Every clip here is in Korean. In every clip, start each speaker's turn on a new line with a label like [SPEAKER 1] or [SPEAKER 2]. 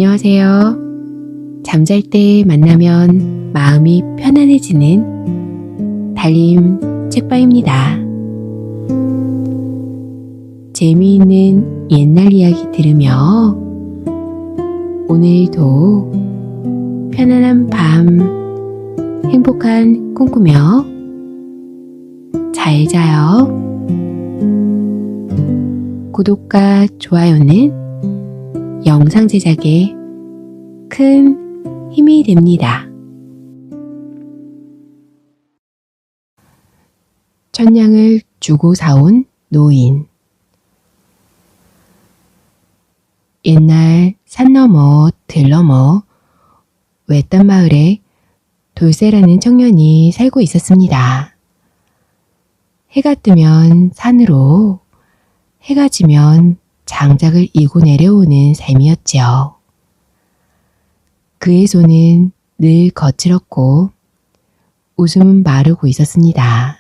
[SPEAKER 1] 안녕하세요. 잠잘 때 만나면 마음이 편안해지는 달림 책방입니다. 재미있는 옛날 이야기 들으며 오늘도 편안한 밤 행복한 꿈 꾸며 잘 자요. 구독과 좋아요는 영상 제작에 큰 힘이 됩니다. 천냥을 주고 사온 노인. 옛날 산 너머 들 너머 외딴 마을에 돌쇠라는 청년이 살고 있었습니다. 해가 뜨면 산으로, 해가 지면 장작을 이고 내려오는 삶이었지요. 그의 손은 늘 거칠었고 웃음은 마르고 있었습니다.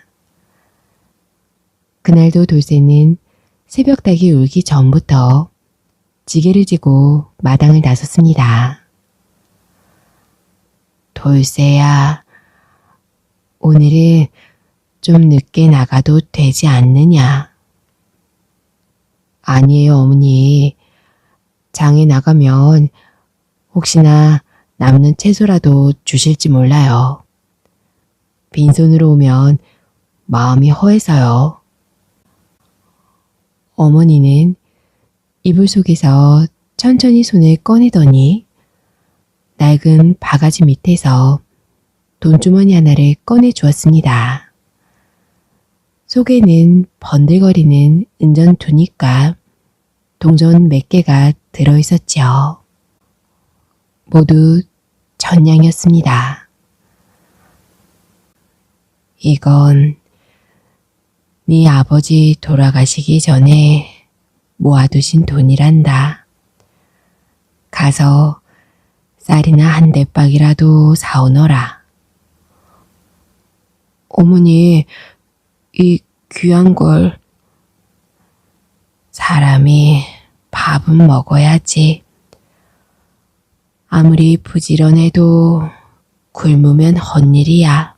[SPEAKER 1] 그날도 돌쇠는 새벽 닭이 울기 전부터 지게를 지고 마당을 나섰습니다. 돌쇠야, 오늘은 좀 늦게 나가도 되지 않느냐? 아니에요, 어머니. 장에 나가면 혹시나 남는 채소라도 주실지 몰라요. 빈손으로 오면 마음이 허해서요. 어머니는 이불 속에서 천천히 손을 꺼내더니 낡은 바가지 밑에서 돈주머니 하나를 꺼내 주었습니다. 속에는 번들거리는 은전 두니까 동전 몇 개가 들어있었지요. 모두 천냥이었습니다. 이건 네 아버지 돌아가시기 전에 모아두신 돈이란다. 가서 쌀이나 한 대박이라도 사오너라. 어머니, 이 귀한 걸. 사람이 밥은 먹어야지. 아무리 부지런해도 굶으면 헛일이야.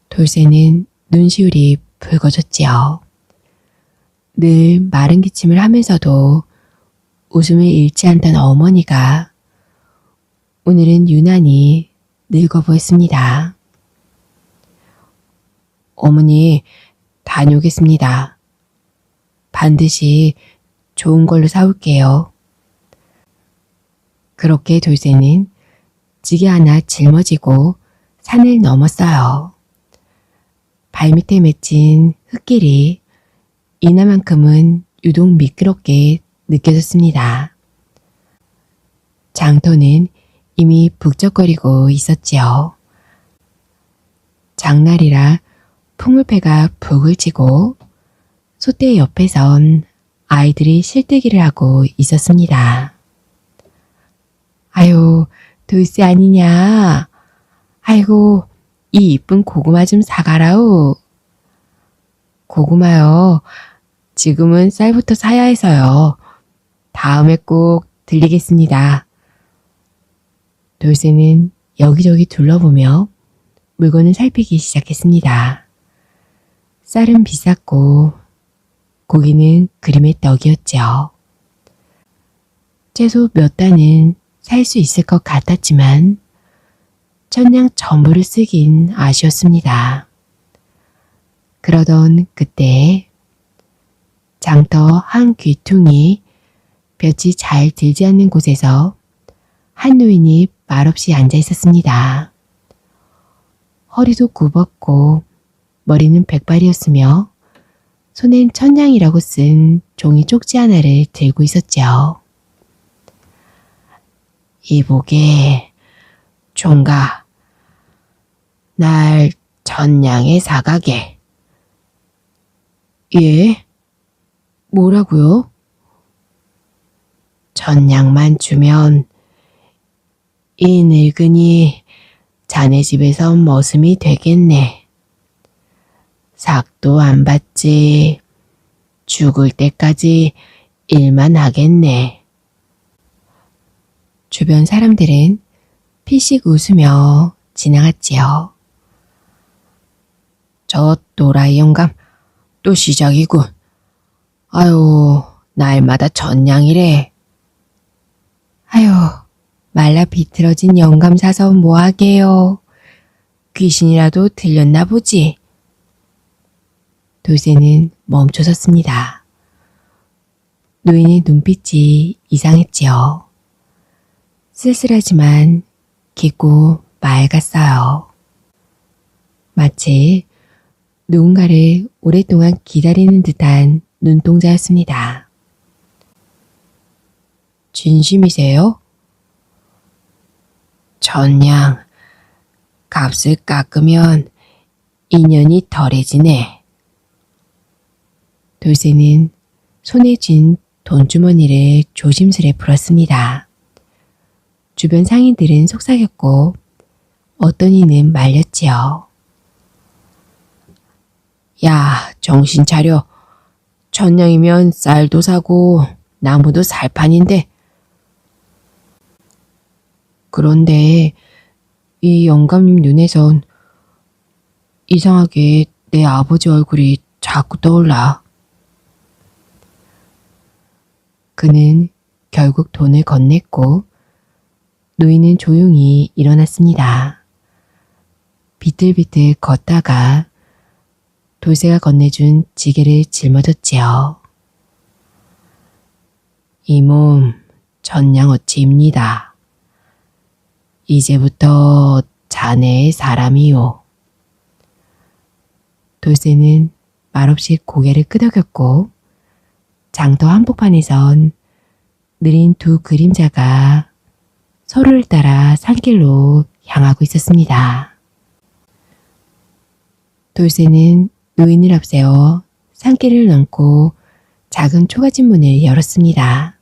[SPEAKER 1] 돌쇠는 눈시울이 붉어졌지요. 늘 마른 기침을 하면서도 웃음을 잃지 않던 어머니가 오늘은 유난히 늙어 보였습니다. 어머니, 다녀오겠습니다. 반드시 좋은 걸로 사올게요. 그렇게 돌쇠는 지게 하나 짊어지고 산을 넘었어요. 발밑에 맺힌 흙길이 이날만큼은 유독 미끄럽게 느껴졌습니다. 장터는 이미 북적거리고 있었지요. 장날이라 풍물패가 북을 치고 솥대 옆에선 아이들이 실뜨기를 하고 있었습니다. 아유, 돌쇠 아니냐? 아이고, 이 이쁜 고구마 좀 사가라우. 고구마요. 지금은 쌀부터 사야 해서요. 다음에 꼭 들리겠습니다. 돌쇠는 여기저기 둘러보며 물건을 살피기 시작했습니다. 쌀은 비쌌고 고기는 그림의 떡이었죠. 채소 몇 단은 살 수 있을 것 같았지만 천냥 전부를 쓰긴 아쉬웠습니다. 그러던 그때 장터 한 귀퉁이 볕이 잘 들지 않는 곳에서 한 노인이 말없이 앉아 있었습니다. 허리도 굽었고 머리는 백발이었으며 손엔 천냥이라고 쓴 종이 쪽지 하나를 들고 있었죠. 이보게, 종가, 날 천냥에 사가게. 예? 뭐라고요? 천냥만 주면 이 늙은이 자네 집에서 머슴이 되겠네. 삭도 안 받지. 죽을 때까지 일만 하겠네. 주변 사람들은 피식 웃으며 지나갔지요. 저 또라이 영감 또 시작이군. 아유, 날마다 전냥이래. 아유, 말라 비틀어진 영감 사서 뭐하게요. 귀신이라도 들렸나 보지. 돌쇠는 멈춰섰습니다. 노인의 눈빛이 이상했지요. 쓸쓸하지만 깊고 맑았어요. 마치 누군가를 오랫동안 기다리는 듯한 눈동자였습니다. 진심이세요? 전냥, 값을 깎으면 인연이 덜해지네. 돌쇠는 손에 쥔 돈주머니를 조심스레 풀었습니다. 주변 상인들은 속삭였고 어떤 이는 말렸지요. 야, 정신 차려. 전냥이면 쌀도 사고 나무도 살 판인데. 그런데 이 영감님 눈에선 이상하게 내 아버지 얼굴이 자꾸 떠올라. 그는 결국 돈을 건넸고 노인은 조용히 일어났습니다. 비틀비틀 걷다가 돌쇠가 건네준 지게를 짊어졌지요. 이 몸 전냥어치입니다. 이제부터 자네의 사람이요. 돌쇠는 말없이 고개를 끄덕였고 장터 한복판에선 느린 두 그림자가 서로를 따라 산길로 향하고 있었습니다. 돌쇠는 노인을 앞세워 산길을 넘고 작은 초가집 문을 열었습니다.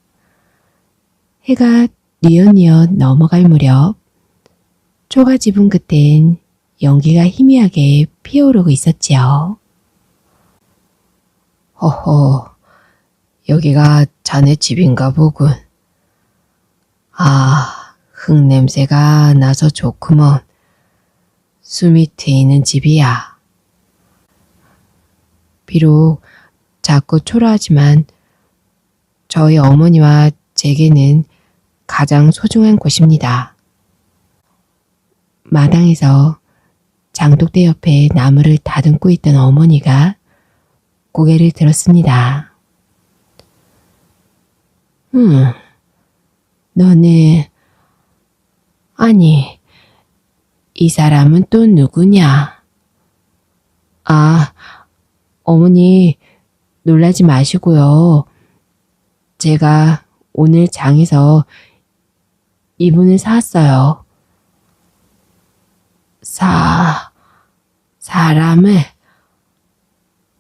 [SPEAKER 1] 해가 뉘엿뉘엿 넘어갈 무렵 초가지붕 끝엔 연기가 희미하게 피어오르고 있었지요. 허허, 여기가 자네 집인가 보군. 아, 흙냄새가 나서 좋구먼. 숨이 트이는 집이야. 비록 작고 초라하지만 저희 어머니와 제게는 가장 소중한 곳입니다. 마당에서 장독대 옆에 나무를 다듬고 있던 어머니가 고개를 들었습니다. 너는, 아니, 이 사람은 또 누구냐? 아, 어머니, 놀라지 마시고요. 제가 오늘 장에서 이분을 사왔어요. 사람을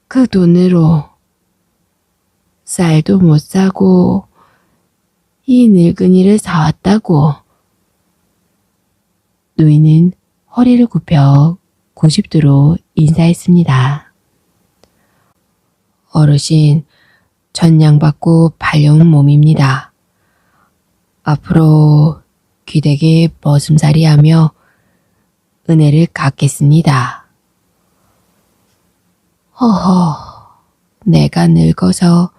[SPEAKER 1] 그 돈으로 쌀도 못 사고 이 늙은이를 사왔다고. 노인은 허리를 굽혀 90도로 인사했습니다. 어르신, 전냥받고 발려온 몸입니다. 앞으로 귀되게 머슴살이하며 은혜를 갚겠습니다. 허허, 내가 늙어서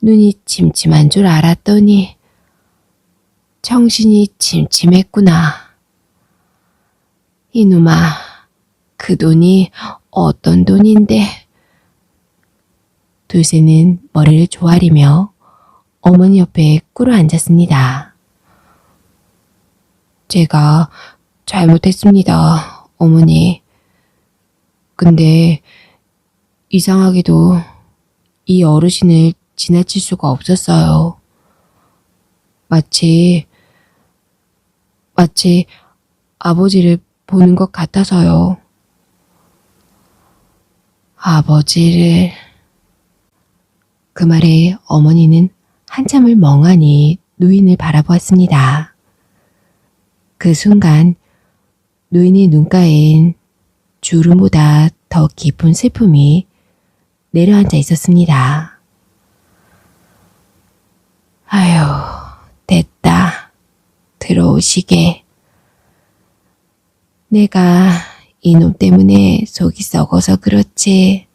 [SPEAKER 1] 눈이 침침한 줄 알았더니 정신이 침침했구나. 이놈아, 그 돈이 어떤 돈인데? 돌쇠는 머리를 조아리며 어머니 옆에 꿇어 앉았습니다. 제가 잘못했습니다, 어머니. 근데 이상하게도 이 어르신을 지나칠 수가 없었어요. 마치 아버지를 보는 것 같아서요. 아버지를... 그 말에 어머니는 한참을 멍하니 노인을 바라보았습니다. 그 순간 노인의 눈가엔 주름보다 더 깊은 슬픔이 내려앉아 있었습니다. 아휴, 됐다. 들어오시게. 내가 이놈 때문에 속이 썩어서 그렇지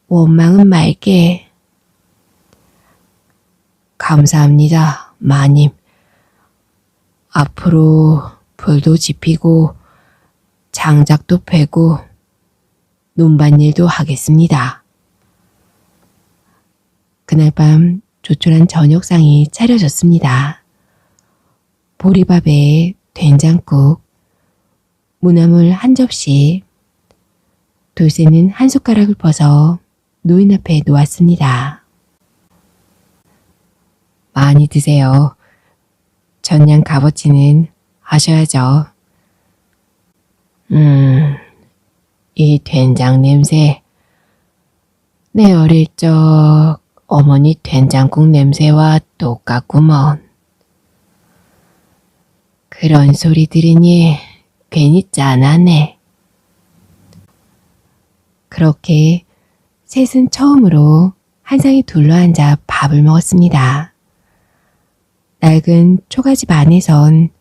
[SPEAKER 1] 원망은 말게. 감사합니다, 마님. 앞으로 불도 지피고 장작도 패고 논밭일도 하겠습니다. 그날 밤 조촐한 저녁상이 차려졌습니다. 보리밥에 된장국, 무나물 한 접시, 돌쇠는 한 숟가락을 퍼서 노인 앞에 놓았습니다. 많이 드세요. 전량 값어치는 하셔야죠. 이 된장 냄새. 내 어릴 적 어머니 된장국 냄새와 똑같구먼. 그런 소리 들으니 괜히 짠하네. 그렇게 셋은 처음으로 한 상에 둘러앉아 밥을 먹었습니다. 낡은 초가집 안에선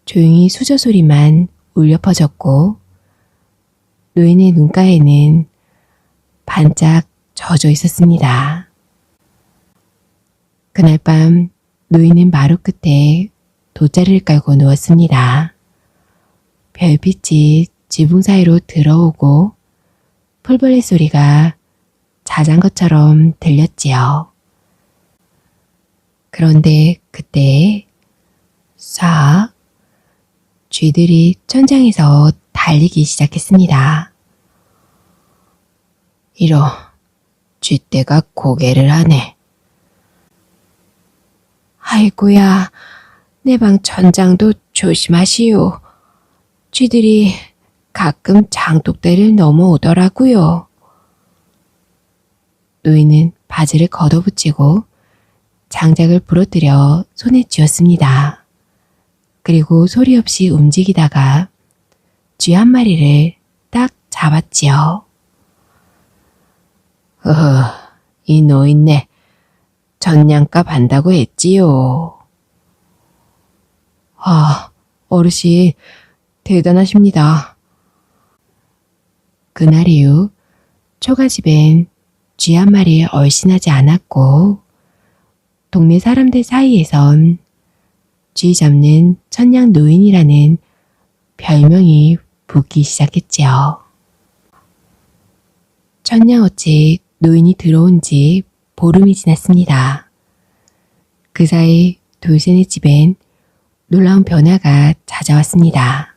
[SPEAKER 1] 조용히 수저 소리만 울려 퍼졌고 노인의 눈가에는 반짝 젖어 있었습니다. 그날 밤 노인은 마루 끝에 돗자리를 깔고 누웠습니다. 별빛이 지붕 사이로 들어오고 풀벌레 소리가 자장거처럼 들렸지요. 그런데 그때 싹 쥐들이 천장에서 달리기 시작했습니다. 이러 쥐떼가 고개를 하네. 아이고야, 내 방 천장도 조심하시오. 쥐들이 가끔 장독대를 넘어오더라고요. 노인은 바지를 걷어붙이고 장작을 부러뜨려 손에 쥐었습니다. 그리고 소리 없이 움직이다가 쥐 한 마리를 딱 잡았지요. 이 노인네 전량값 한다고 했지요. 어르신 대단하십니다. 그날 이후 초가집엔 쥐 한 마리 얼씬하지 않았고 동네 사람들 사이에선 쥐 잡는 천냥 노인이라는 별명이 붙기 시작했지요. 천냥어치 노인이 들어온 지 보름이 지났습니다. 그 사이 돌쇠네 집엔 놀라운 변화가 찾아왔습니다.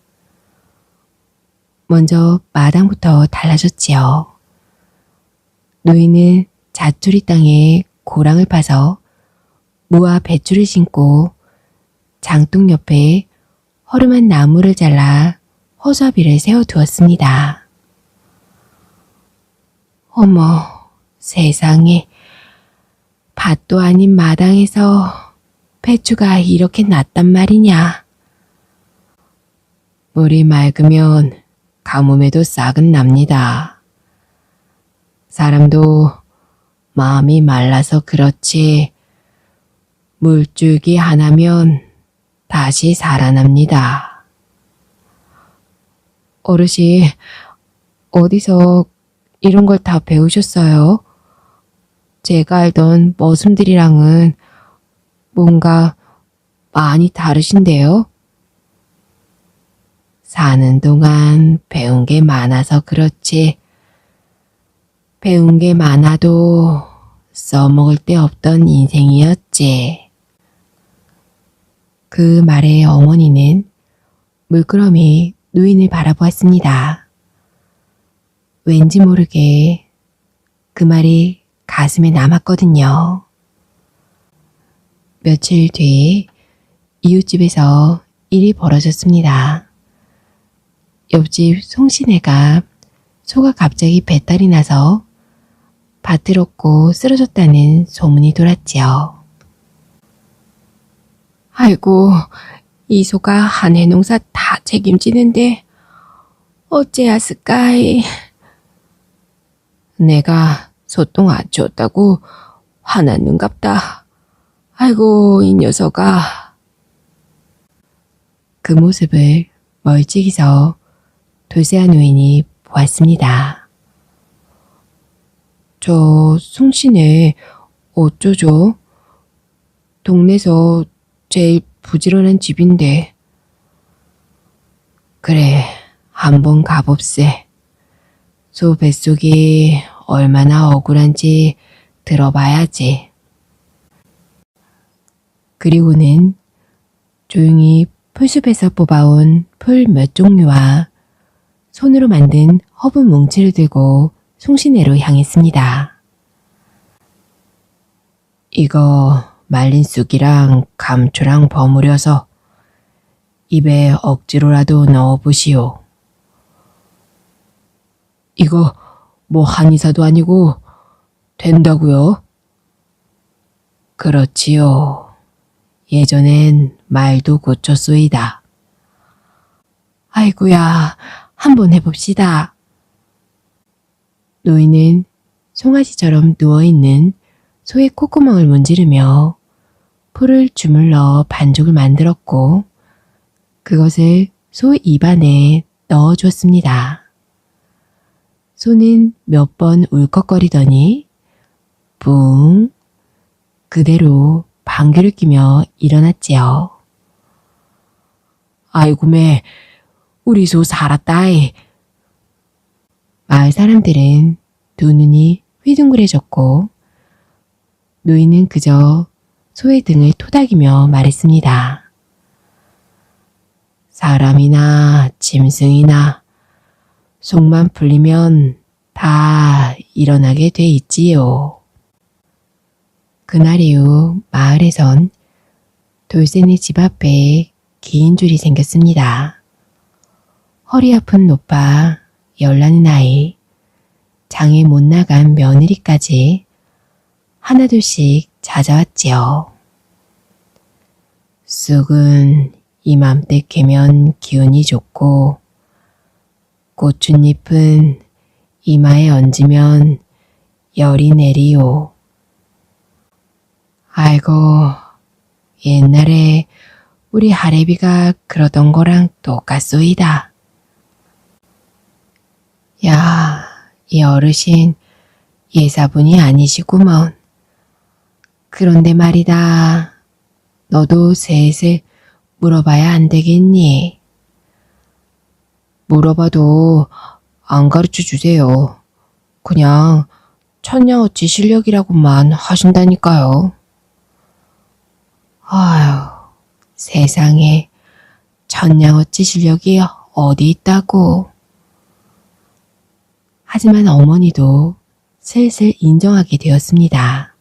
[SPEAKER 1] 먼저 마당부터 달라졌지요. 노인은 자투리 땅에 고랑을 파서 무와 배추를 심고 장독 옆에 허름한 나무를 잘라 허수아비를 세워두었습니다. 어머, 세상에, 밭도 아닌 마당에서 배추가 이렇게 났단 말이냐. 물이 맑으면 가뭄에도 싹은 납니다. 사람도 마음이 말라서 그렇지 물줄기 하나면 다시 살아납니다. 어르신, 어디서 이런 걸 다 배우셨어요? 제가 알던 머슴들이랑은 뭔가 많이 다르신데요? 사는 동안 배운 게 많아서 그렇지 배운 게 많아도 써먹을 데 없던 인생이었지. 그 말에 어머니는 물끄러미 노인을 바라보았습니다. 왠지 모르게 그 말이 가슴에 남았거든요. 며칠 뒤 이웃집에서 일이 벌어졌습니다. 옆집 송신애가 소가 갑자기 배탈이 나서 밭을 얻고 쓰러졌다는 소문이 돌았지요. 아이고, 이 소가 한 해 농사 다 책임지는데 어째였을까이. 내가 소똥 안 줬다고 화났는갑다. 아이고, 이 녀석아. 그 모습을 멀찍이서 돌쇠아 노인이 보았습니다. 저 숭씨네 어쩌죠? 동네에서 제일 부지런한 집인데. 그래, 한번 가봅세. 소 뱃속이 얼마나 억울한지 들어봐야지. 그리고는 조용히 풀숲에서 뽑아온 풀 몇 종류와 손으로 만든 허브 뭉치를 들고 숭시내로 향했습니다. 이거 말린 쑥이랑 감초랑 버무려서 입에 억지로라도 넣어보시오. 이거 뭐 한의사도 아니고 된다고요? 그렇지요. 예전엔 말도 고쳤소이다. 아이고야, 한번 해봅시다. 노인은 송아지처럼 누워있는 소의 콧구멍을 문지르며 풀을 주물러 반죽을 만들었고 그것을 소 입안에 넣어주었습니다. 소는 몇 번 울컥거리더니 붕 그대로 방귀를 뀌며 일어났지요. 아이고 매, 우리 소 살았다이. 마을 사람들은 두 눈이 휘둥그레졌고 노인은 그저 소의 등을 토닥이며 말했습니다. 사람이나 짐승이나 속만 풀리면 다 일어나게 돼 있지요. 그날 이후 마을에선 돌쇠네 집 앞에 긴 줄이 생겼습니다. 허리 아픈 노파, 열나는 아이, 장에 못 나간 며느리까지 하나둘씩 찾아왔지요. 쑥은 이맘때 캐면 기운이 좋고 고춧잎은 이마에 얹으면 열이 내리요. 아이고, 옛날에 우리 할애비가 그러던 거랑 똑같소이다. 야, 이 어르신 예사분이 아니시구먼. 그런데 말이다. 너도 슬슬 물어봐야 안 되겠니? 물어봐도 안 가르쳐 주세요. 그냥 천냥어치 실력이라고만 하신다니까요. 아휴, 세상에 천냥어치 실력이 어디 있다고. 하지만 어머니도 슬슬 인정하게 되었습니다.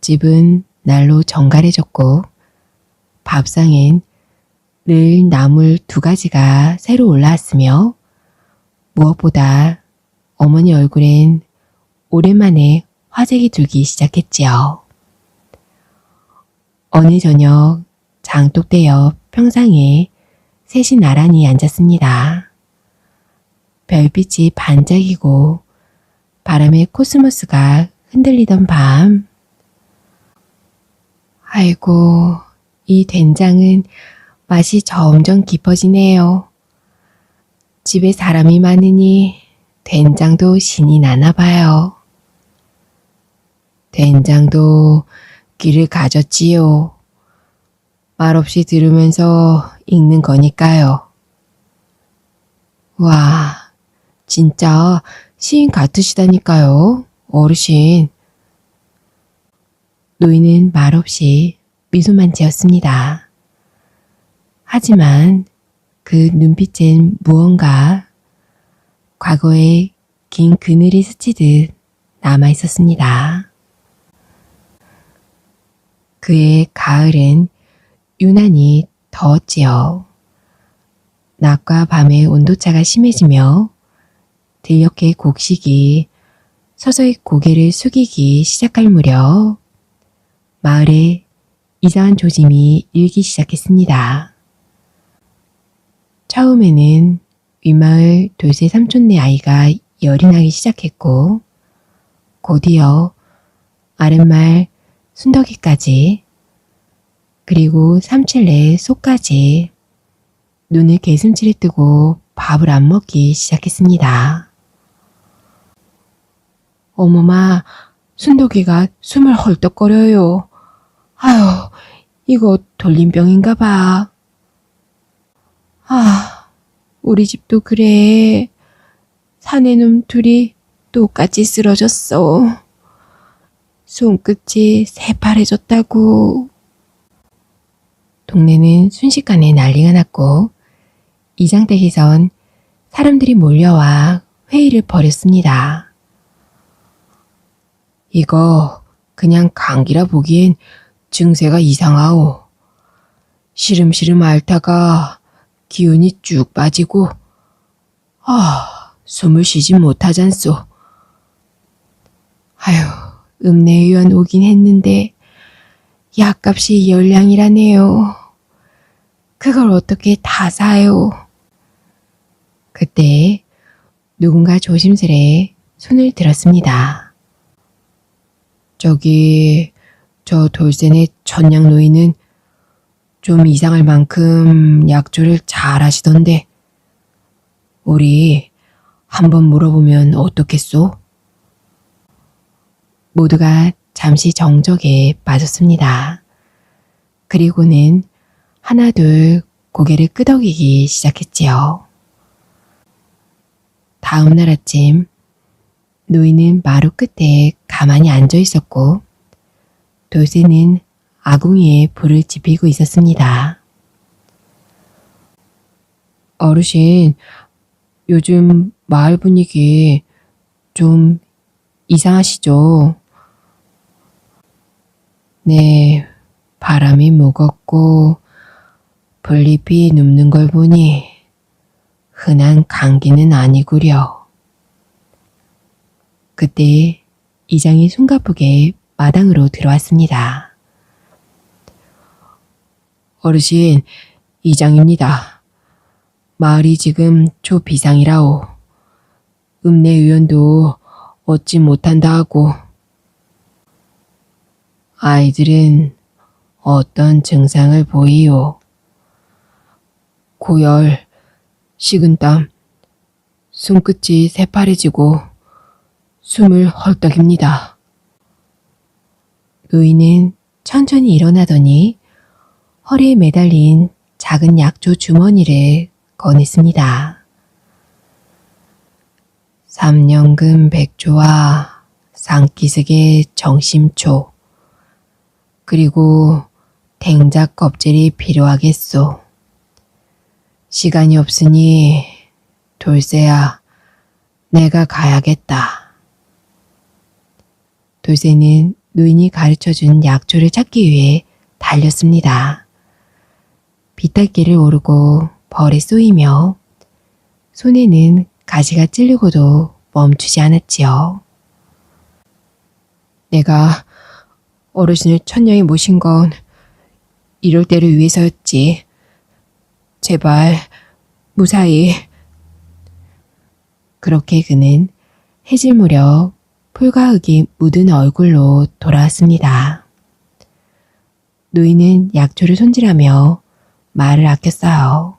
[SPEAKER 1] 집은 날로 정갈해졌고 밥상엔 늘 나물 2가지가 새로 올라왔으며 무엇보다 어머니 얼굴엔 오랜만에 화색이 들기 시작했지요. 어느 저녁 장독대 옆 평상에 셋이 나란히 앉았습니다. 별빛이 반짝이고 바람에 코스모스가 흔들리던 밤. 아이고, 이 된장은 맛이 점점 깊어지네요. 집에 사람이 많으니 된장도 신이 나나 봐요. 된장도 귀를 가졌지요. 말없이 들으면서 읽는 거니까요. 와, 진짜 시인 같으시다니까요, 어르신. 노인은 말없이 미소만 지었습니다. 하지만 그 눈빛엔 무언가 과거의 긴 그늘이 스치듯 남아 있었습니다. 그의 가을은 유난히 더웠지요. 낮과 밤의 온도차가 심해지며 들녘의 곡식이 서서히 고개를 숙이기 시작할 무렵 마을에 이상한 조짐이 일기 시작했습니다. 처음에는 윗마을 돌쇠 삼촌네 아이가 열이 나기 시작했고 곧이어 아랫마을 순덕이까지 그리고 삼칠네 소까지 눈을 개슴츠레 뜨고 밥을 안 먹기 시작했습니다. 어머마, 순덕이가 숨을 헐떡거려요. 아유, 이거 돌림병인가 봐. 아, 우리 집도 그래. 사내놈 둘이 똑같이 쓰러졌어. 손끝이 새파래졌다고. 동네는 순식간에 난리가 났고 이장댁에선 사람들이 몰려와 회의를 벌였습니다. 이거 그냥 감기라 보기엔 증세가 이상하오. 시름시름 앓다가 기운이 쭉 빠지고 숨을 쉬지 못하잖소. 아휴, 읍내의원 오긴 했는데 약값이 열량이라네요. 그걸 어떻게 다 사요? 그때 누군가 조심스레 손을 들었습니다. 저기, 저 돌쇠네 천냥 노인은 좀 이상할 만큼 약조를 잘 하시던데 우리 한번 물어보면 어떻겠소? 모두가 잠시 정적에 빠졌습니다. 그리고는 하나둘 고개를 끄덕이기 시작했지요. 다음 날 아침 노인은 마루 끝에 가만히 앉아 있었고 돌쇠는 아궁이에 불을 지피고 있었습니다. 어르신, 요즘 마을 분위기 좀 이상하시죠? 네, 바람이 무겁고 풀잎이 눕는 걸 보니 흔한 감기는 아니구려. 그때 이장이 숨가쁘게 마당으로 들어왔습니다. 어르신, 이장입니다. 마을이 지금 초비상이라오. 읍내의원도 얻지 못한다 하고. 아이들은 어떤 증상을 보이오? 고열, 식은땀, 손끝이 새파래지고 숨을 헐떡입니다. 노인은 천천히 일어나더니 허리에 매달린 작은 약조 주머니를 꺼냈습니다. 3년근 백조와 상기슭의 정심초, 그리고 댕작 껍질이 필요하겠소. 시간이 없으니 돌쇠야, 내가 가야겠다. 돌쇠는 노인이 가르쳐준 약초를 찾기 위해 달렸습니다. 비탈길을 오르고 벌에 쏘이며 손에는 가시가 찔리고도 멈추지 않았지요. 내가 어르신을 천냥에 모신 건 이럴 때를 위해서였지. 제발 무사히. 그렇게 그는 해질 무렵 풀과 흙이 묻은 얼굴로 돌아왔습니다. 노인은 약초를 손질하며 말을 아꼈어요.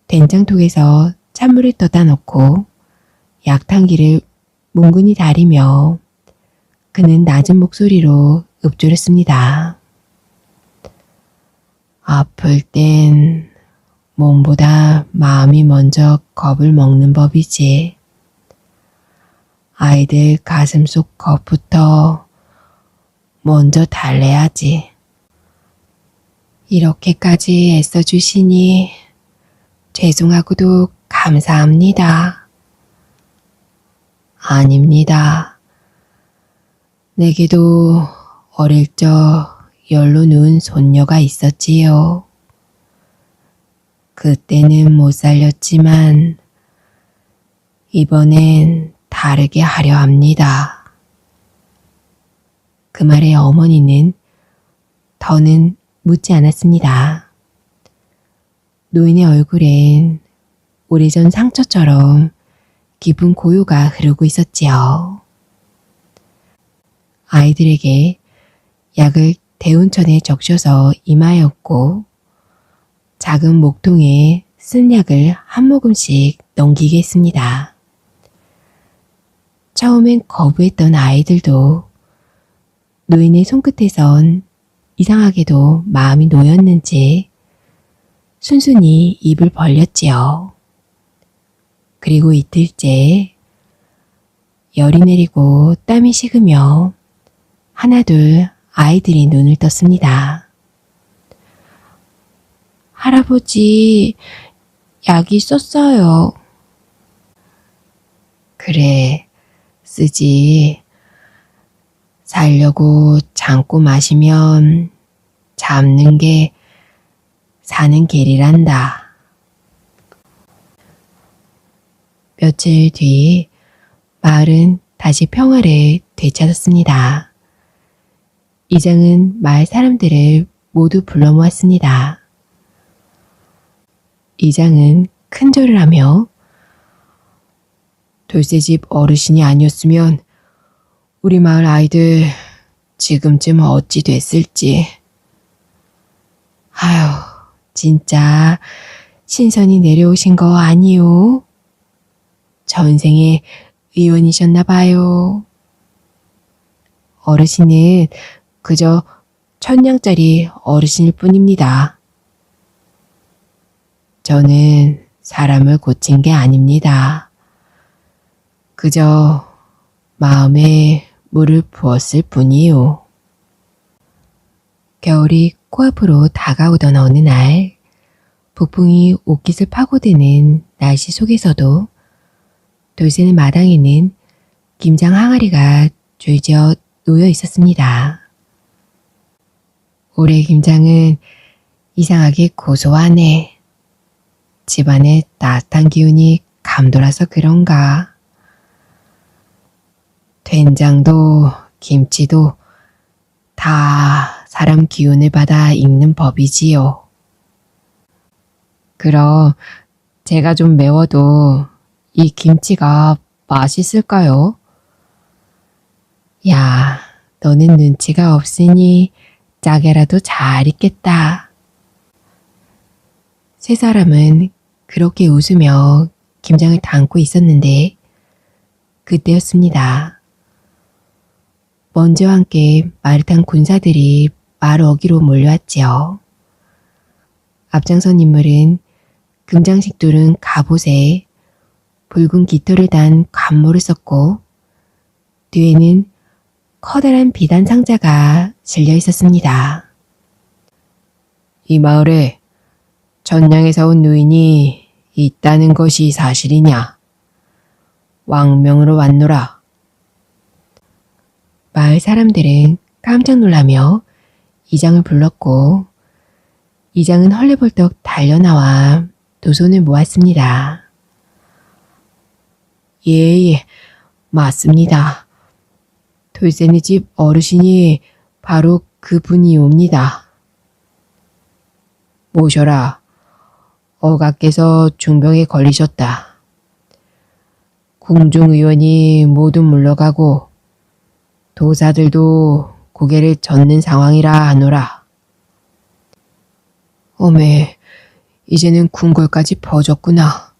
[SPEAKER 1] 된장통에서 찬물을 떠다 넣고 약탕기를 뭉근히 다리며 그는 낮은 목소리로 읊조렸습니다. 아플 땐 몸보다 마음이 먼저 겁을 먹는 법이지. 아이들 가슴 속 겁부터 먼저 달래야지. 이렇게까지 애써주시니 죄송하고도 감사합니다. 아닙니다. 내게도 어릴 적 열로 누운 손녀가 있었지요. 그때는 못 살렸지만 이번엔 다르게 하려 합니다. 그 말에 어머니는 더는 묻지 않았습니다. 노인의 얼굴엔 오래전 상처처럼 깊은 고요가 흐르고 있었지요. 아이들에게 약을 대운천에 적셔서 이마에 얹고 작은 목통에 쓴 약을 한 모금씩 넘기게 했습니다. 처음엔 거부했던 아이들도 노인의 손끝에선 이상하게도 마음이 놓였는지 순순히 입을 벌렸지요. 그리고 이틀째 열이 내리고 땀이 식으며 하나둘 아이들이 눈을 떴습니다. 할아버지, 약이 썼어요. 그래, 쓰지. 살려고 참고 마시면 잡는 게 사는 길이란다. 며칠 뒤 마을은 다시 평화를 되찾았습니다. 이장은 마을 사람들을 모두 불러 모았습니다. 이장은 큰 절을 하며 돌쇠집 어르신이 아니었으면 우리 마을 아이들 지금쯤 어찌 됐을지. 아휴, 진짜 신선이 내려오신 거 아니요? 전생에 의원이셨나 봐요. 어르신은 그저 1000냥짜리 어르신일 뿐입니다. 저는 사람을 고친 게 아닙니다. 그저 마음에 물을 부었을 뿐이요. 겨울이 코앞으로 다가오던 어느 날, 북풍이 옷깃을 파고드는 날씨 속에서도 돌쇠네 마당에는 김장 항아리가 줄지어 놓여 있었습니다. 올해 김장은 이상하게 고소하네. 집안에 따뜻한 기운이 감돌아서 그런가. 된장도 김치도 다 사람 기운을 받아 익는 법이지요. 그럼 제가 좀 매워도 이 김치가 맛있을까요? 야, 너는 눈치가 없으니 짜게라도 잘 익겠다. 세 사람은 그렇게 웃으며 김장을 담고 있었는데 그때였습니다. 먼지와 함께 말을 탄 군사들이 말 어기로 몰려왔지요. 앞장선 인물은 금장식 두른 갑옷에 붉은 깃털을 단 관모를 썼고 뒤에는 커다란 비단 상자가 실려 있었습니다. 이 마을에 전량에서 온 누인이 있다는 것이 사실이냐? 왕명으로 왔노라. 마을 사람들은 깜짝 놀라며 이장을 불렀고 이장은 헐레벌떡 달려나와 두 손을 모았습니다. 예, 맞습니다. 돌쇠네 집 어르신이 바로 그분이옵니다. 모셔라. 어가께서 중병에 걸리셨다. 궁중의원이 모두 물러가고 도사들도 고개를 젓는 상황이라 하노라. 어메, 이제는 궁궐까지 퍼졌구나.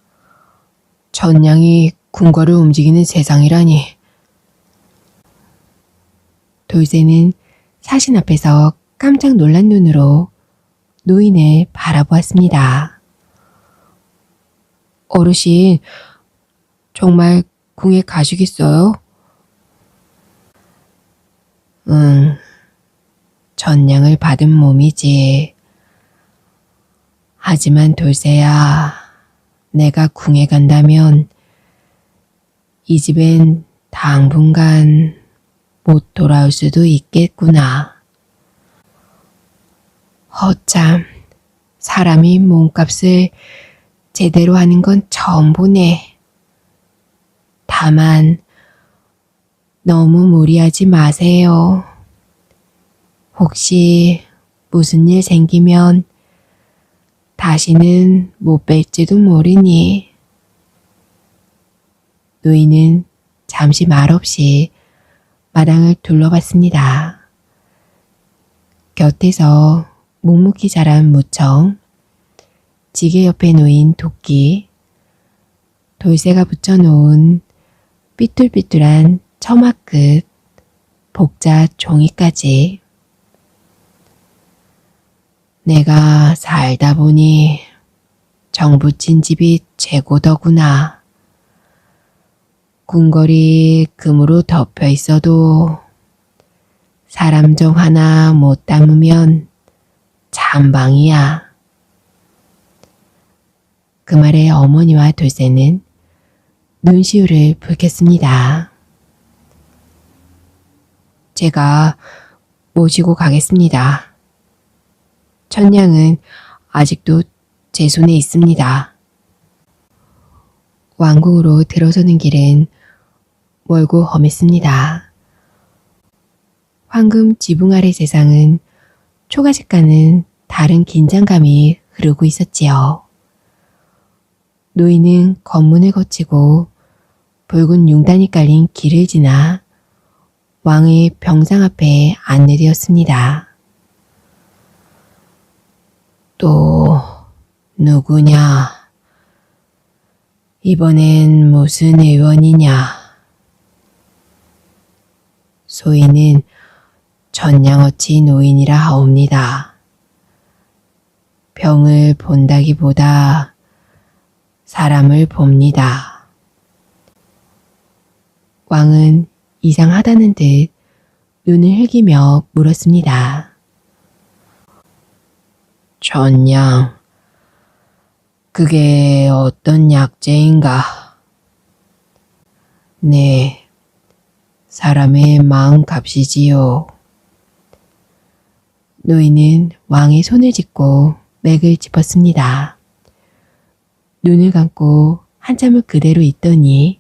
[SPEAKER 1] 전량이 궁궐을 움직이는 세상이라니. 돌쇠는 사신 앞에서 깜짝 놀란 눈으로 노인을 바라보았습니다. 어르신, 정말 궁에 가시겠어요? 응, 전량을 받은 몸이지. 하지만 돌쇠야, 내가 궁에 간다면 이 집엔 당분간 못 돌아올 수도 있겠구나. 허참, 사람이 몸값을 제대로 하는 건 처음 보네. 다만 너무 무리하지 마세요. 혹시 무슨 일 생기면 다시는 못 뵐지도 모르니. 노인은 잠시 말없이 마당을 둘러봤습니다. 곁에서 묵묵히 자란 무청, 지게 옆에 놓인 도끼, 돌쇠가 붙여놓은 삐뚤삐뚤한 처마끝, 복자 종이까지. 내가 살다 보니 정붙인 집이 최고더구나. 궁궐이 금으로 덮여 있어도 사람 종 하나 못 담으면 참방이야. 그 말에 어머니와 돌쇠는 눈시울을 붉혔습니다. 제가 모시고 가겠습니다. 천냥은 아직도 제 손에 있습니다. 왕궁으로 들어서는 길은 멀고 험했습니다. 황금 지붕 아래 세상은 초가집과는 다른 긴장감이 흐르고 있었지요. 노인은 검문을 거치고 붉은 융단이 깔린 길을 지나 왕의 병상 앞에 안내되었습니다. 또 누구냐? 이번엔 무슨 의원이냐? 소인은 전양어치 노인이라 하옵니다. 병을 본다기보다 사람을 봅니다. 왕은 이상하다는 듯 눈을 흘기며 물었습니다. 전양, 그게 어떤 약재인가? 네, 사람의 마음값이지요. 노인은 왕의 손을 짚고 맥을 짚었습니다. 눈을 감고 한참을 그대로 있더니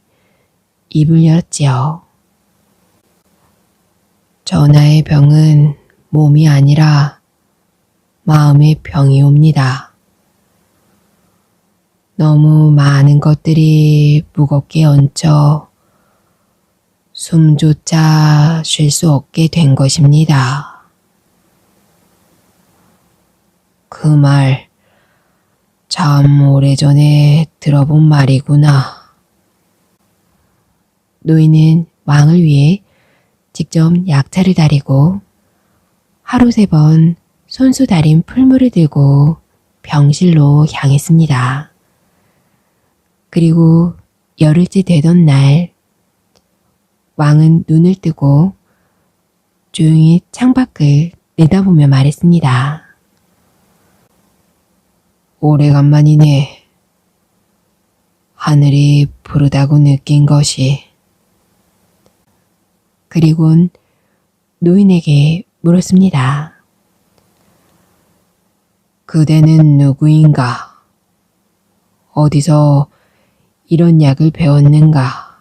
[SPEAKER 1] 입을 열었지요. 전하의 병은 몸이 아니라 마음의 병이 옵니다. 너무 많은 것들이 무겁게 얹혀 숨조차 쉴 수 없게 된 것입니다. 그 말 참 오래전에 들어본 말이구나. 노인은 왕을 위해 직접 약차를 다리고 하루 3번 손수 달인 풀물을 들고 병실로 향했습니다. 그리고 열흘째 되던 날 왕은 눈을 뜨고 조용히 창밖을 내다보며 말했습니다. 오래간만이네. 하늘이 푸르다고 느낀 것이. 그리곤 노인에게 물었습니다. 그대는 누구인가? 어디서 이런 약을 배웠는가?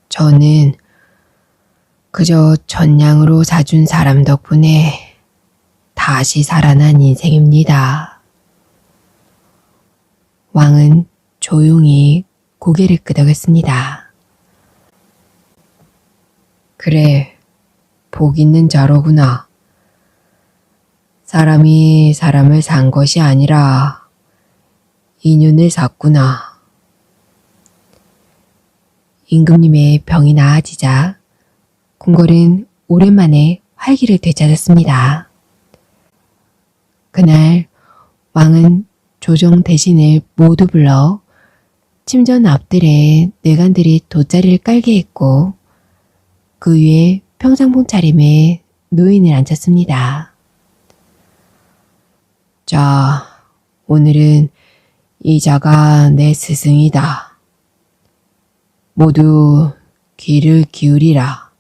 [SPEAKER 1] 저는 그저 전량으로 사준 사람 덕분에 다시 살아난 인생입니다. 왕은 조용히 고개를 끄덕였습니다. 그래, 복 있는 자로구나. 사람이 사람을 산 것이 아니라 인연을 샀구나. 임금님의 병이 나아지자 궁궐은 오랜만에 활기를 되찾았습니다. 그날 왕은 조정 대신을 모두 불러 침전 앞들에 내관들이 돗자리를 깔게 했고 그 위에 평상봉 차림에 노인을 앉혔습니다. 자, 오늘은 이 자가 내 스승이다. 모두 귀를 기울이라.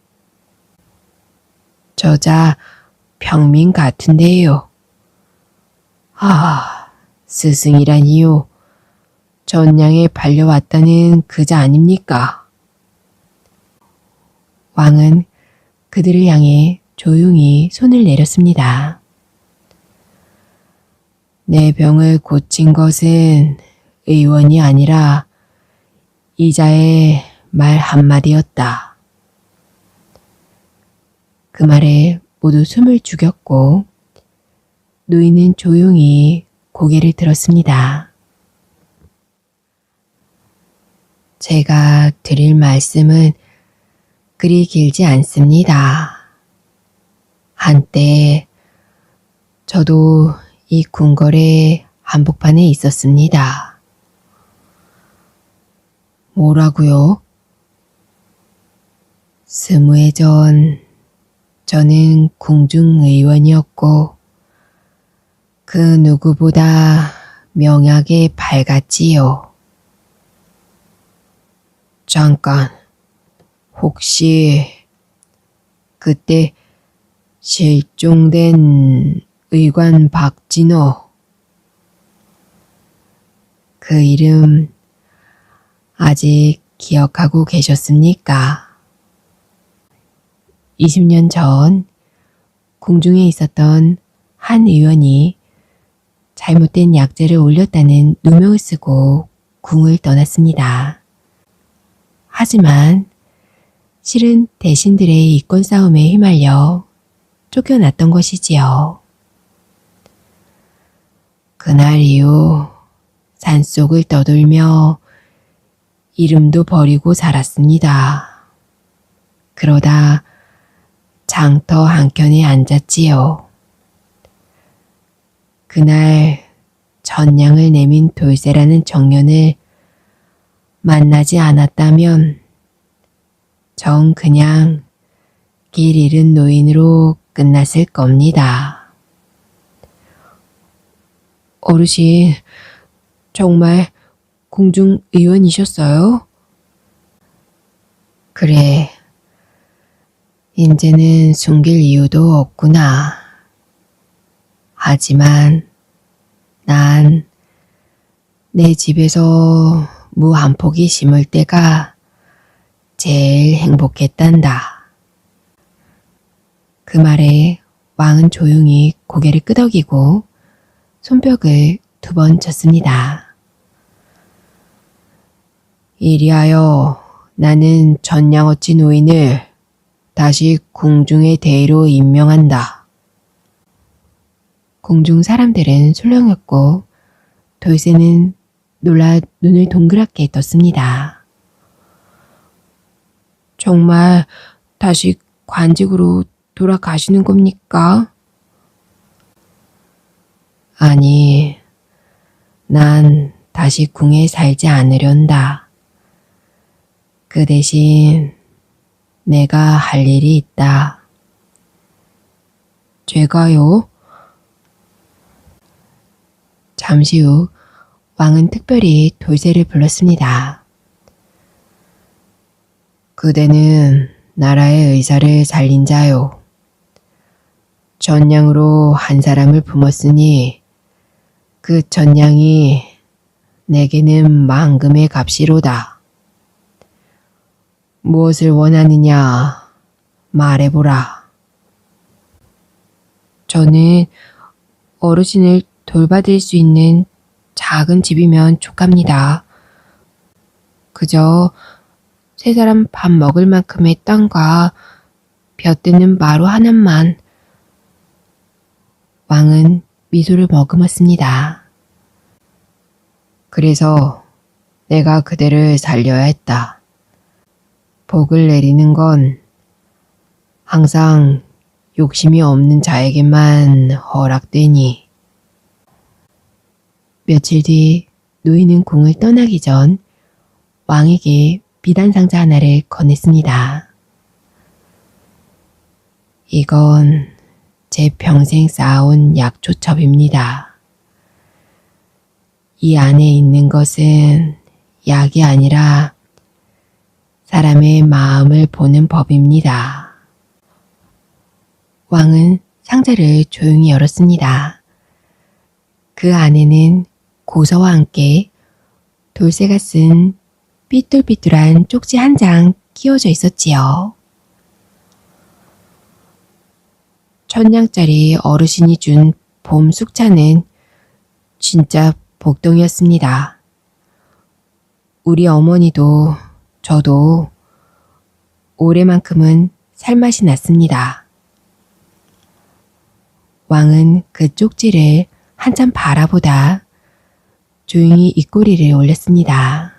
[SPEAKER 1] 저자 평민 같은데요. 스승이라니요. 전량에 발려왔다는 그자 아닙니까? 왕은 그들을 향해 조용히 손을 내렸습니다. 내 병을 고친 것은 의원이 아니라 이자의 말 한마디였다. 그 말에 모두 숨을 죽였고 노인은 조용히 고개를 들었습니다. 제가 드릴 말씀은 그리 길지 않습니다. 한때 저도 이 궁궐의 한복판에 있었습니다. 뭐라고요? 20해 전 저는 궁중의원이었고 그 누구보다 명약에 밝았지요. 잠깐, 혹시 그때 실종된 의관 박진호, 그 이름 아직 기억하고 계셨습니까? 20년 전 궁중에 있었던 한 의원이 잘못된 약재를 올렸다는 누명을 쓰고 궁을 떠났습니다. 하지만 실은 대신들의 이권 싸움에 휘말려 쫓겨났던 것이지요. 그날 이후 산속을 떠돌며 이름도 버리고 살았습니다. 그러다 장터 한켠에 앉았지요. 그날 전냥을 내민 돌쇠라는 청년을 만나지 않았다면 전 그냥 길 잃은 노인으로 끝났을 겁니다. 어르신, 정말 궁중 의원이셨어요? 그래, 이제는 숨길 이유도 없구나. 하지만 난 내 집에서 무 한 포기 심을 때가 제일 행복했단다. 그 말에 왕은 조용히 고개를 끄덕이고 손뼉을 2번 쳤습니다. 이리하여 나는 전양어치 노인을 다시 궁중의 대의로 임명한다. 궁중 사람들은 술렁였고 돌쇠는 놀라 눈을 동그랗게 떴습니다. 정말 다시 관직으로 돌아가시는 겁니까? 아니, 난 다시 궁에 살지 않으련다. 그 대신 내가 할 일이 있다. 제가요? 잠시 후 왕은 특별히 돌쇠를 불렀습니다. 그대는 나라의 의사를 살린 자요. 전냥으로 한 사람을 품었으니 그 전냥이 내게는 만금의 값이로다. 무엇을 원하느냐 말해보라. 저는 어르신을 돌봐드릴 수 있는 작은 집이면 족합니다. 그저 3사람 밥 먹을 만큼의 땅과 벼뜨는 마루 하나만. 왕은 미소를 머금었습니다. 그래서 내가 그대를 살려야 했다. 복을 내리는 건 항상 욕심이 없는 자에게만 허락되니. 며칠 뒤 노인은 궁을 떠나기 전 왕에게 비단상자 하나를 건넸습니다. 이건 제 평생 쌓아온 약초첩입니다. 이 안에 있는 것은 약이 아니라 사람의 마음을 보는 법입니다. 왕은 상자를 조용히 열었습니다. 그 안에는 고서와 함께 돌쇠가 쓴 삐뚤삐뚤한 쪽지 한 장 끼워져 있었지요. 1000냥짜리 어르신이 준 봄 숙차는 진짜 복덩이였습니다. 우리 어머니도 저도 올해만큼은 살맛이 났습니다. 왕은 그 쪽지를 한참 바라보다 조용히 입꼬리를 올렸습니다.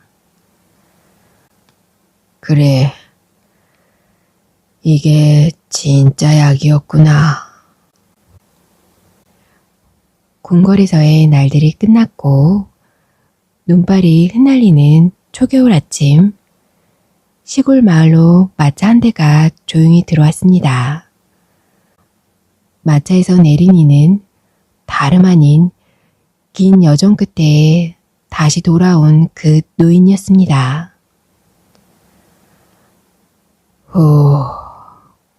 [SPEAKER 1] 그래, 이게 진짜 약이었구나. 궁궐에서의 날들이 끝났고 눈발이 흩날리는 초겨울 아침, 시골 마을로 마차 한 대가 조용히 들어왔습니다. 마차에서 내린 이는 다름 아닌 긴 여정 끝에 다시 돌아온 그 노인이었습니다.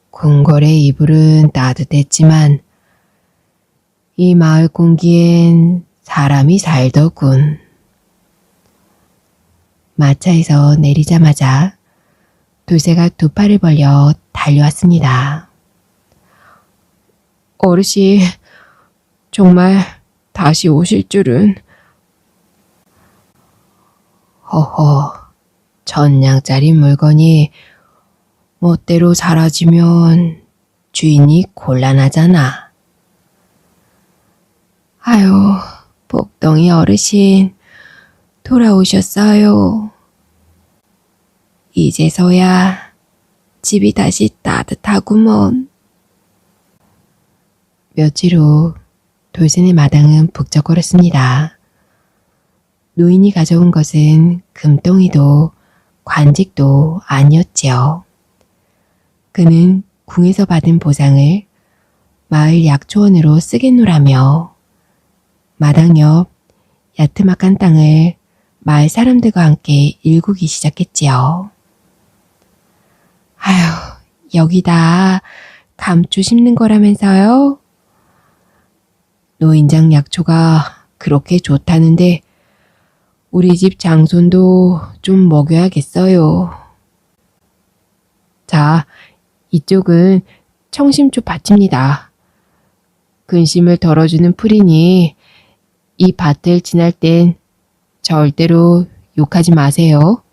[SPEAKER 1] 궁궐의 이불은 따뜻했지만 이 마을 공기엔 사람이 살더군. 마차에서 내리자마자 돌쇠가 두 팔을 벌려 달려왔습니다. 어르신, 정말 다시 오실 줄은. 허허, 천냥짜리 물건이 멋대로 사라지면 주인이 곤란하잖아. 아유, 복덩이 어르신, 돌아오셨어요. 이제서야 집이 다시 따뜻하구먼. 며칠 후 돌쇠네 마당은 북적거렸습니다. 노인이 가져온 것은 금덩이도 관직도 아니었지요. 그는 궁에서 받은 보상을 마을 약초원으로 쓰겠노라며 마당 옆 야트막한 땅을 마을 사람들과 함께 일구기 시작했지요. 아휴, 여기다 감초 심는 거라면서요? 노인장 약초가 그렇게 좋다는데 우리 집 장손도 좀 먹여야겠어요. 자, 이쪽은 청심초 밭입니다. 근심을 덜어주는 풀이니 이 밭을 지날 땐 절대로 욕하지 마세요.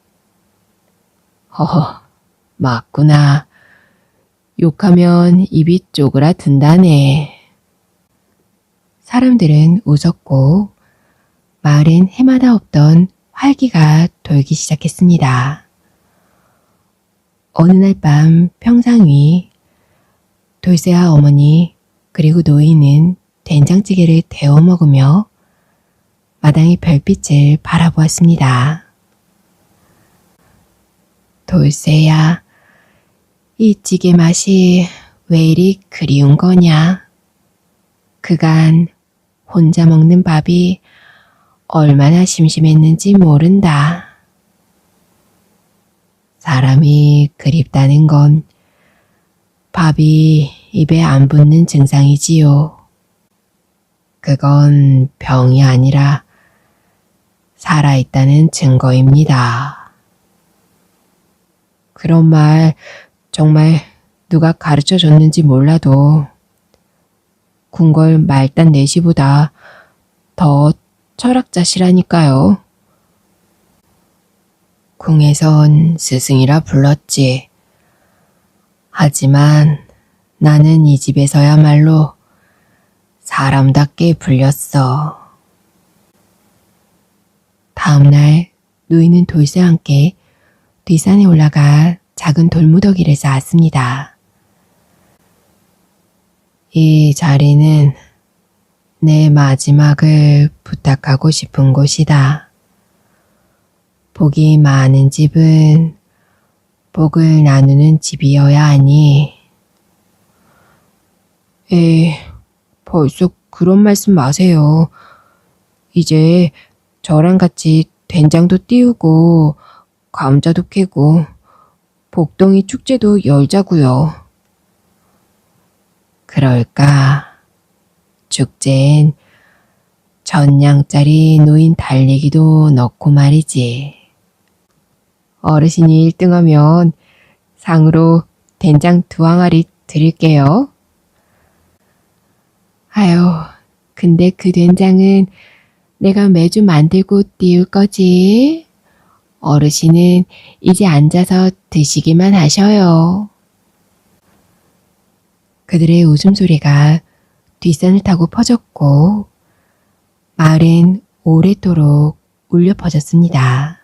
[SPEAKER 1] 허허, 맞구나. 욕하면 입이 쪼그라든다네. 사람들은 웃었고 마을엔 해마다 없던 활기가 돌기 시작했습니다. 어느 날 밤 평상 위 돌쇠와 어머니 그리고 노인은 된장찌개를 데워 먹으며 마당의 별빛을 바라보았습니다. 돌쇠야, 이 찌개 맛이 왜 이리 그리운 거냐? 그간 혼자 먹는 밥이 얼마나 심심했는지 모른다. 사람이 그립다는 건 밥이 입에 안 붙는 증상이지요. 그건 병이 아니라 살아있다는 증거입니다. 그런 말 정말 누가 가르쳐 줬는지 몰라도 궁궐 말단 내시보다 더 철학자시라니까요. 궁에선 스승이라 불렀지. 하지만 나는 이 집에서야말로 사람답게 불렸어. 다음날 노인은 돌쇠와 함께 뒷산에 올라가 작은 돌무더기를 쌓았습니다. 이 자리는 내 마지막을 부탁하고 싶은 곳이다. 복이 많은 집은 복을 나누는 집이어야 하니. 벌써 그런 말씀 마세요. 이제 저랑 같이 된장도 띄우고 감자도 캐고 복덩이 축제도 열자고요. 그럴까? 축제엔 전냥짜리 노인 달리기도 넣고 말이지. 어르신이 1등하면 상으로 된장 2항아리 드릴게요. 아유, 근데 그 된장은 내가 매주 만들고 띄울 거지. 어르신은 이제 앉아서 드시기만 하셔요. 그들의 웃음소리가 뒷산을 타고 퍼졌고 마을엔 오래도록 울려 퍼졌습니다.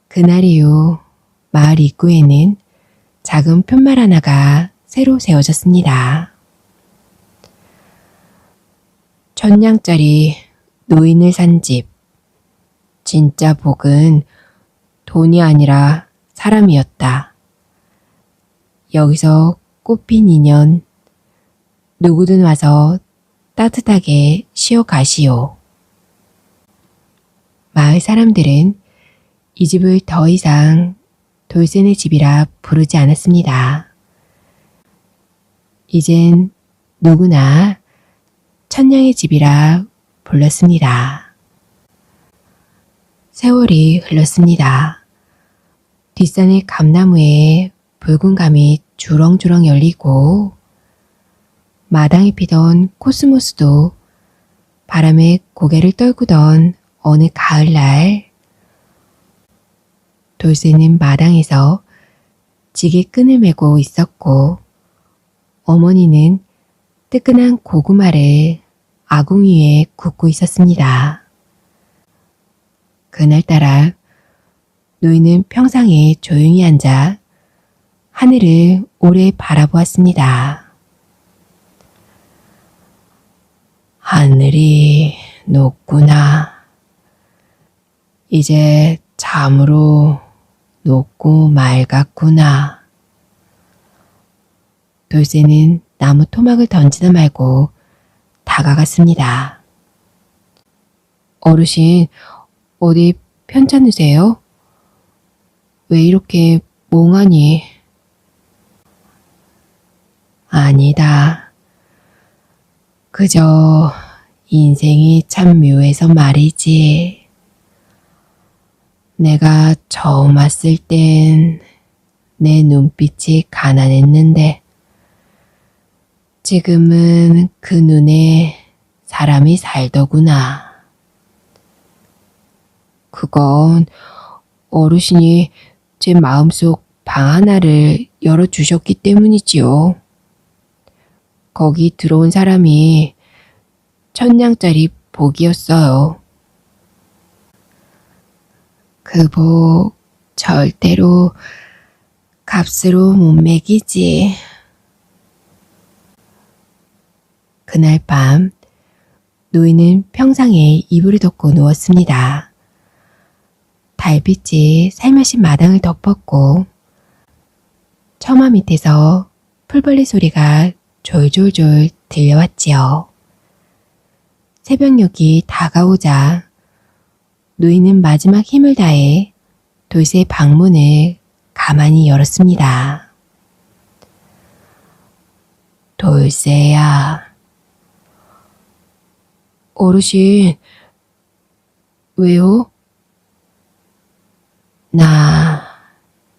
[SPEAKER 1] 그날 이후 마을 입구에는 작은 푯말 하나가 새로 세워졌습니다. 1000냥짜리 노인을 산 집. 진짜 복은 돈이 아니라 사람이었다. 여기서 꽃핀 인연. 누구든 와서 따뜻하게 쉬어 가시오. 마을 사람들은 이 집을 더 이상 돌쇠네 집이라 부르지 않았습니다. 이젠 누구나 천냥의 집이라 불렀습니다. 세월이 흘렀습니다. 뒷산의 감나무에 붉은 감이 주렁주렁 열리고 마당에 피던 코스모스도 바람에 고개를 떨구던 어느 가을날 돌쇠는 마당에서 지게 끈을 메고 있었고 어머니는 뜨끈한 고구마를 아궁 위에 굽고 있었습니다. 그날따라 노인은 평상에 조용히 앉아 하늘을 오래 바라보았습니다. 하늘이 높구나. 이제 참으로 높고 맑았구나. 돌쇠는 나무 토막을 던지다 말고 다가갔습니다. 어르신, 어디 편찮으세요? 왜 이렇게 멍하니? 아니다. 그저 인생이 참 묘해서 말이지. 내가 처음 왔을 땐 내 눈빛이 가난했는데 지금은 그 눈에 사람이 살더구나. 그건 어르신이 제 마음속 방 하나를 열어주셨기 때문이지요. 거기 들어온 사람이 1000냥짜리 복이었어요. 그 복 절대로 값으로 못 매기지. 그날 밤 노인은 평상에 이불을 덮고 누웠습니다. 달빛이 살며시 마당을 덮었고 처마 밑에서 풀벌레 소리가 졸졸졸 들려왔지요. 새벽녘이 다가오자 노인은 마지막 힘을 다해 돌쇠 방문을 가만히 열었습니다. 돌쇠야. 어르신, 왜요? 나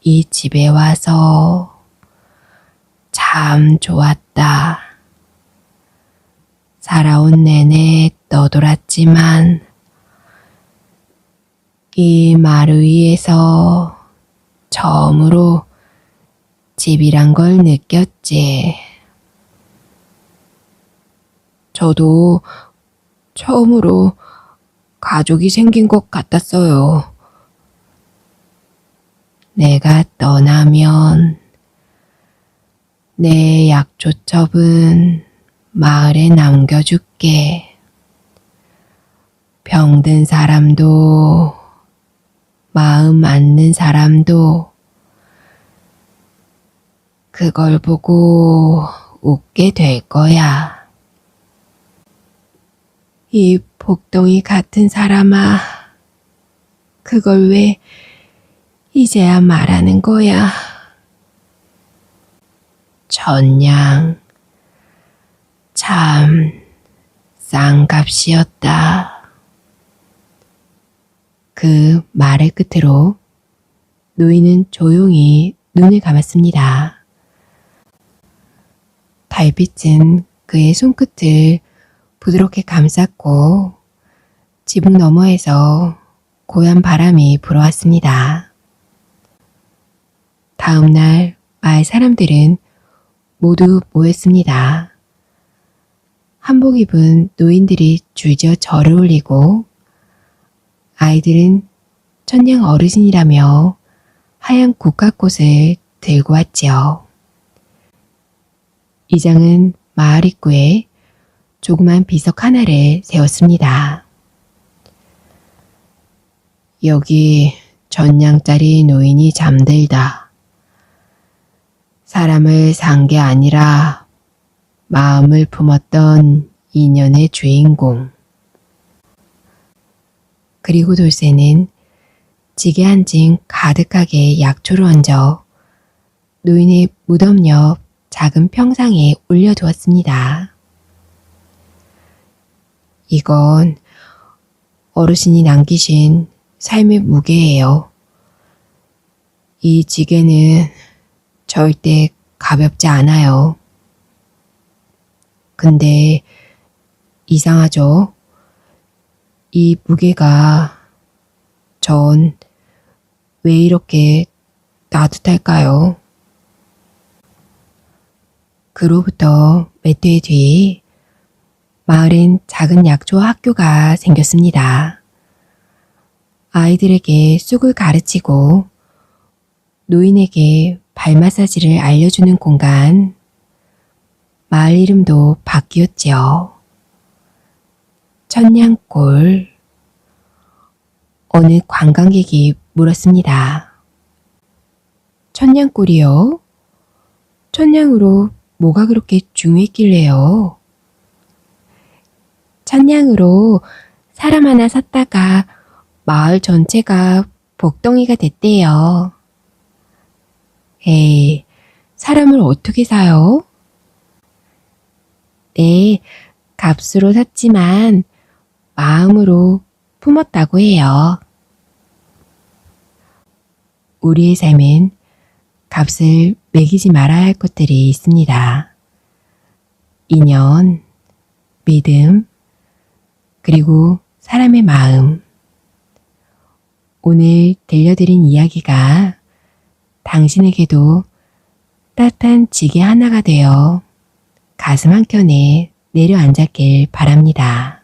[SPEAKER 1] 이 집에 와서 참 좋았다. 살아온 내내 떠돌았지만 이 마루 위에서 처음으로 집이란 걸 느꼈지. 저도 처음으로 가족이 생긴 것 같았어요. 내가 떠나면 내 약초첩은 마을에 남겨줄게. 병든 사람도 마음 맞는 사람도 그걸 보고 웃게 될 거야. 이 복덩이 같은 사람아, 그걸 왜 이제야 말하는 거야? 천냥, 참 싼 값이었다. 그 말의 끝으로 노인은 조용히 눈을 감았습니다. 달빛은 그의 손끝을 부드럽게 감쌌고 지붕 너머에서 고얀 바람이 불어왔습니다. 다음 날 마을 사람들은 모두 모였습니다. 한복 입은 노인들이 줄지어 절을 올리고 아이들은 천냥 어르신이라며 하얀 국화꽃을 들고 왔지요. 이장은 마을 입구에 조그만 비석 하나를 세웠습니다. 여기 전냥짜리 노인이 잠들다. 사람을 산 게 아니라 마음을 품었던 인연의 주인공. 그리고 돌쇠는 지게 한 징 가득하게 약초를 얹어 노인의 무덤 옆 작은 평상에 올려두었습니다. 이건 어르신이 남기신 삶의 무게예요. 이 지게는 절대 가볍지 않아요. 근데 이상하죠? 이 무게가 전 왜 이렇게 따뜻할까요? 그로부터 몇 해 뒤 마을엔 작은 약초 학교가 생겼습니다. 아이들에게 쑥을 가르치고 노인에게 발 마사지를 알려주는 공간, 마을 이름도 바뀌었지요. 천냥골. 어느 관광객이 물었습니다. 천냥골이요? 천냥으로 뭐가 그렇게 중요했길래요? 천냥으로 사람 하나 샀다가 마을 전체가 복덩이가 됐대요. 에이, 사람을 어떻게 사요? 네, 값으로 샀지만 마음으로 품었다고 해요. 우리의 삶은 값을 매기지 말아야 할 것들이 있습니다. 인연, 믿음, 그리고 사람의 마음. 오늘 들려드린 이야기가 당신에게도 따뜻한 지게 하나가 되어 가슴 한켠에 내려앉았길 바랍니다.